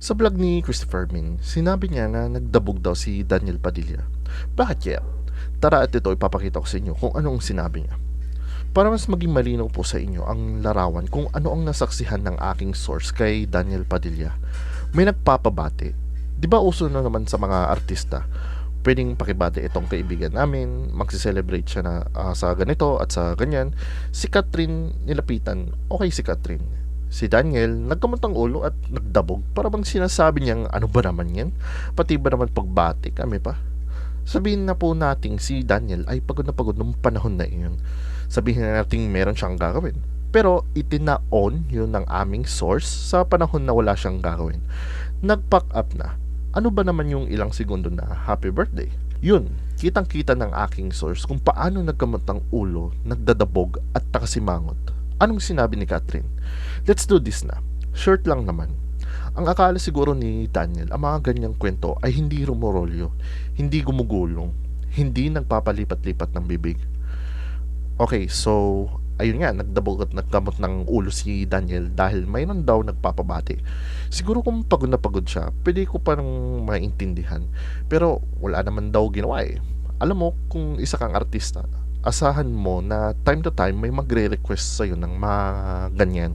Sa vlog ni Christopher Min, sinabi niya na nagdabog daw si Daniel Padilla. Bakit kaya? Tara at ito ipapakita ko sa inyo kung anong sinabi niya. Para mas maging malinaw po sa inyo ang larawan kung ano ang nasaksihan ng aking source kay Daniel Padilla. May nagpapabati. Di ba uso na naman sa mga artista? Pwedeng pakibati itong kaibigan namin, magsiselebrate siya na sa ganito at sa ganyan. Si Catherine nilapitan, okay si Catherine. Si Daniel, nagkamot ang ulo at nagdabog para bang sinasabi niyang ano ba naman yan? Pati ba naman pagbati kami pa? Sabihin na po nating si Daniel ay pagod na pagod nung panahon na iyon. Sabihin na nating meron siyang gagawin. Pero itinaon yun ng aming source sa panahon na wala siyang gagawin. Nag-pack up na. Ano ba naman yung ilang segundo na happy birthday? Yun, kitang-kita ng aking source kung paano nagkamot ang ulo, nagdadabog at takasimangot. Anong sinabi ni Catherine? Let's do this na. Short lang naman. Ang akala siguro ni Daniel, ang mga ganyang kwento ay hindi rumorolyo, hindi gumugulong, hindi nagpapalipat-lipat ng bibig. Okay, so ayun nga, nagdabog at nagkamot ng ulo si Daniel dahil mayroon daw nagpapabati. Siguro kung pagod na pagod siya, pwede ko parang maintindihan. Pero wala naman daw ginawa eh. Alam mo, kung isa kang artista, asahan mo na time to time may magre-request sa'yo ng mga ganyan.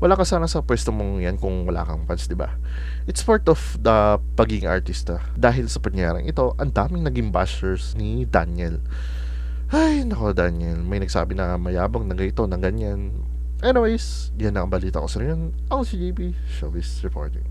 Wala ka sana sa pwesto mong yan kung wala kang fans, di ba? It's part of the pagiging artista. Dahil sa panyarang ito, ang daming naging bashers ni Daniel. Ay, nako Daniel, may nagsabi na mayabang na ganito, na ganyan. Anyways, yan ang balita ko sa rin. Ako si JP, Showbiz Reporting.